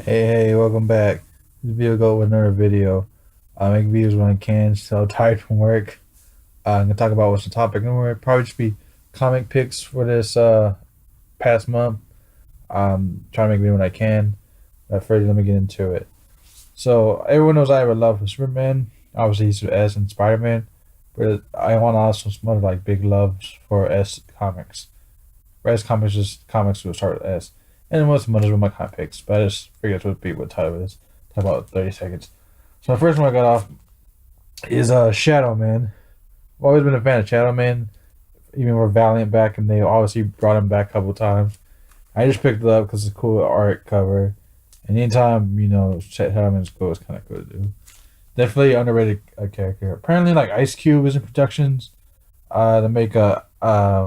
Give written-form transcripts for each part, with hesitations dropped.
Hey, welcome back. This video go with another video. I make videos when I can, so tired from work. I'm gonna talk about what's the topic. And we're probably just be comic picks for this past month. Trying to make a video when I can. But first, let me get into it. So everyone knows I have a love for Superman. Obviously, he's S and Spider Man, but I want to also some other like big loves for S comics. For S comics, just comics will start with S. And what's some others with my comic picks, but I just figured it would be what title is. Talk about 30 seconds. So the first one I got off is Shadow Man. I've always been a fan of Shadow Man, even with Valiant back, and they obviously brought him back a couple times. I just picked it up because it's a cool art cover, and anytime Shadow Man's cool, it's kind of cool to do. Definitely underrated character. Apparently, like Ice Cube is in productions to make a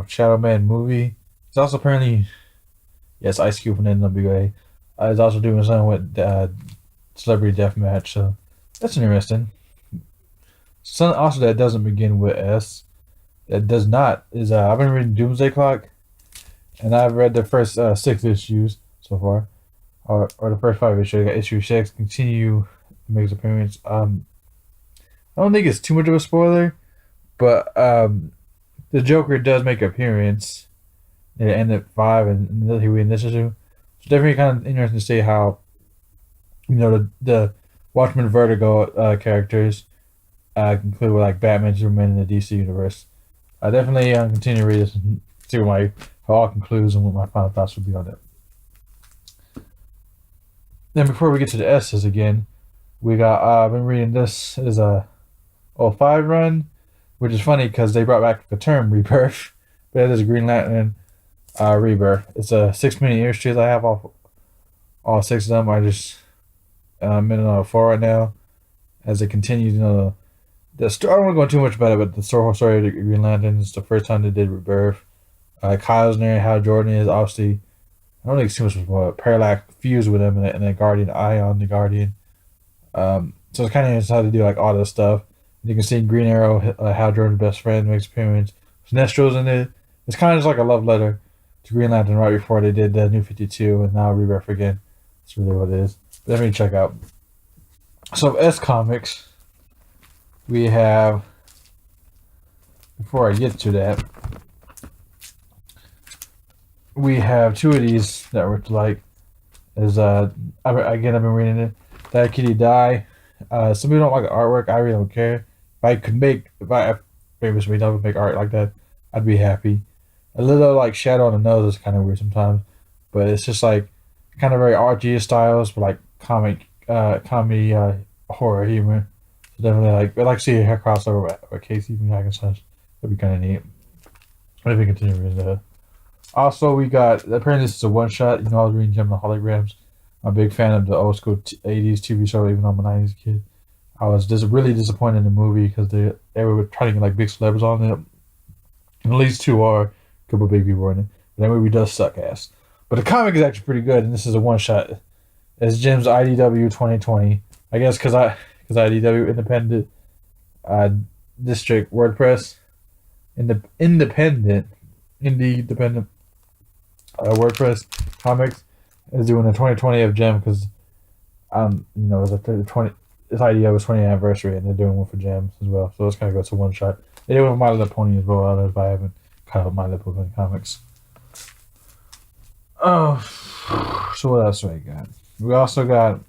Shadow Man movie. It's also apparently yes, Ice Cube from NWA. Is also doing something with Celebrity Deathmatch, so that's interesting. Something also that doesn't begin with S, that does not, is I've been reading Doomsday Clock, and I've read the first 6 issues so far, or the first 5 issues. I got issue 6, continue makes appearance. I don't think it's too much of a spoiler, but the Joker does make an appearance at the end of 5, and he'll be in this issue. So definitely kind of interesting to see how the Watchmen Vertigo characters conclude with like Batman, Superman in the DC universe. I definitely continue to read this and see what how it all concludes and what my final thoughts would be on it. Then before we get to the S's again, we got I've been reading this is a '05 run, which is funny because they brought back the term rebirth, but it is Green Lantern rebirth. It's a 6 minute year series. I have all 6 of them. I just I'm in 4 right now as it continues. The story, I don't want to go too much about it, but the story of the Green Lantern is the first time they did rebirth. Kyle's there, Hal Jordan is obviously. I don't think it's too much of a Parallax fused with him and the Guardian, Ion the Guardian. So it's kind of interesting how to do like all this stuff. You can see Green Arrow, Hal Jordan's best friend, makes appearance. Sinestro's in it. It's kind of just like a love letter to Green Lantern right before they did the New 52 and now Rebirth again. That's really what it is. But let me check out. So S Comics, we have. Before I get to that, we have 2 of these that were like. Is I've been reading it. That Kitty Die. Some people don't like the artwork. I really don't care. If I famously don't make art like that, I'd be happy. A little like shadow on the nose is kind of weird sometimes, but it's just like kind of very RG styles, but like comedy, horror humor. So definitely I like to see a hair crossover with Casey from Hackensack. That'd be kind of neat. Maybe continue reading that. Also, we got apparently this is a one shot. I was reading Gem of the Holograms. I'm a big fan of the old school '80s TV show, even though I'm a '90s kid. I was just really disappointed in the movie because they were trying to get like big celebs on it. And at least 2 are a couple big people in it. But that movie does suck ass. But the comic is actually pretty good, and this is a one shot. It's Jim's IDW 2020. I guess because IDW Independent uh, District WordPress in the indie dependent WordPress comics is doing a 2020 of Gem because it's a 20 this idea was 20th anniversary and they're doing one for Gems as well. So it's kind of goes to one shot. They did one with My Little Pony as well. I don't know if I haven't caught up My Little Pony comics. Oh, so what else do I got? We also got.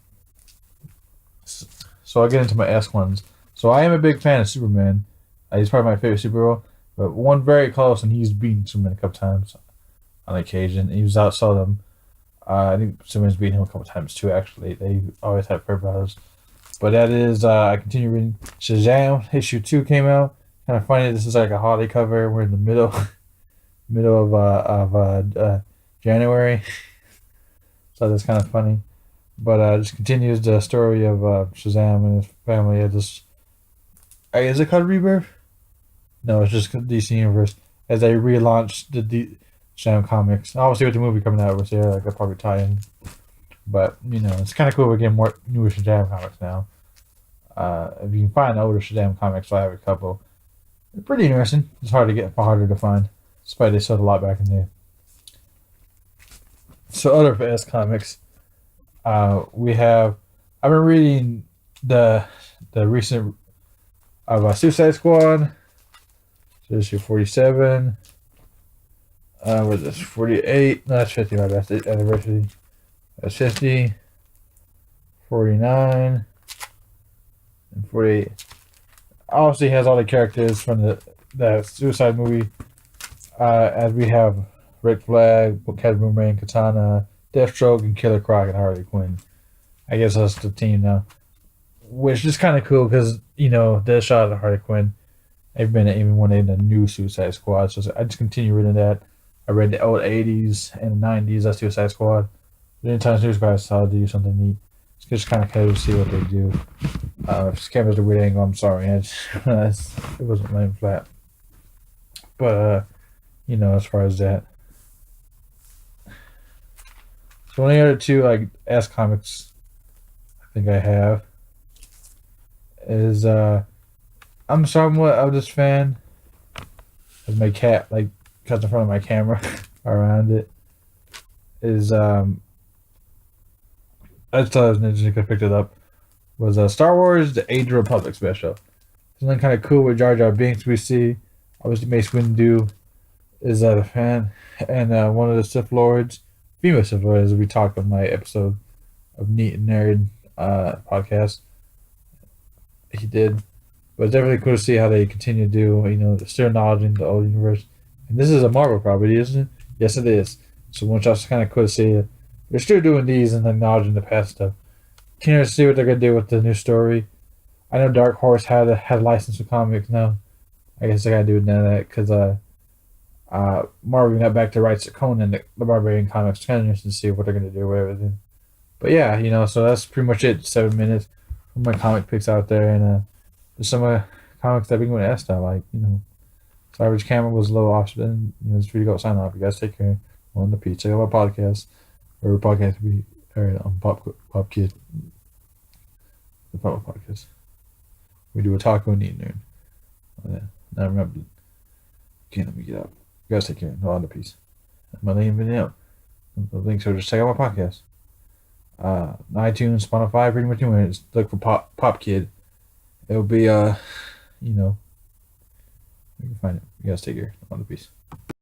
So I'll get into my S ones. So I am a big fan of Superman. He's probably my favorite superhero. But one very close, and he's beaten Superman a couple times on occasion. He was outsold him. I think Superman's beaten him a couple times too. Actually, they always have fair battles. But that is, I continue reading Shazam. Issue 2 came out. Kind of funny. This is like a holiday cover. We're in the middle of January, so that's kind of funny. But just continues the story of Shazam and his family. Is it called Rebirth? No, it's just DC Universe as they relaunch the Shazam comics. Obviously, with the movie coming out, we're like they'll probably tie in. But it's kind of cool. We're getting more newer Shazam comics now. If you can find older Shazam comics, I have a couple. They're pretty interesting. It's harder to find. Despite they sold a lot back in there. So other for S comics, We have. I've been reading the recent of Suicide Squad. So issue 47. What is this? 48. No, that's 50. My bad. That's the anniversary. That's 50. 49. And 48. Obviously has all the characters from the Suicide movie. As we have Rick Flag, Cat Boomerang, Katana, Deathstroke, and Killer Croc and Harley Quinn. I guess that's the team now. Which is kind of cool because, Deadshot and Harley Quinn, they've been even when they in the new Suicide Squad. So I just continue reading that. I read the old 80s and 90s, that's Suicide Squad. But anytime Suicide Squad do something neat, it's just kind of cool to see what they do. If this camera's a weird angle, I'm sorry. It wasn't laying flat. But, as far as that. So one of the other two, like, Ass Comics I think I have is, I'm somewhat of this fan. As my cat, like, cuts in front of my camera around it. Is, I just thought it was interesting because I picked it up. Was Star Wars The Age of Republic special. Something kind of cool with Jar Jar Binks we see. Obviously, Mace Windu is a fan. And one of the Sith Lords, female Sith Lords, as we talked on my episode of Neat and Nerd podcast. He did. But it's definitely cool to see how they continue to do, still acknowledging the old universe. And this is a Marvel property, isn't it? Yes, it is. So which also kind of cool to see it. They're still doing these and acknowledging the past stuff. Can see what they're gonna do with the new story. I know Dark Horse had a license for comics now. I guess they gotta do none of that because Marvel got back to rights to Conan, the Barbarian comics. Kind of interesting to see what they're gonna do with everything. But yeah, so that's pretty much it. 7 minutes of my comic picks out there, and there's some comics that I've been going to ask that, like Savage Camera was a little off spin. It's free to go sign off. You guys take care. On the peach. Check out my podcast. Or podcast will be aired on Pop Kid. The Pop Podcast. We do a taco and eat nerd. Oh, yeah. Now remember. Okay, let me get up. You guys take care. No on the peace. My name is out. The links are just check out my podcast. iTunes, Spotify, pretty much anywhere. Just look for Pop Kid. It'll be you can find it. You guys take care. On the peace.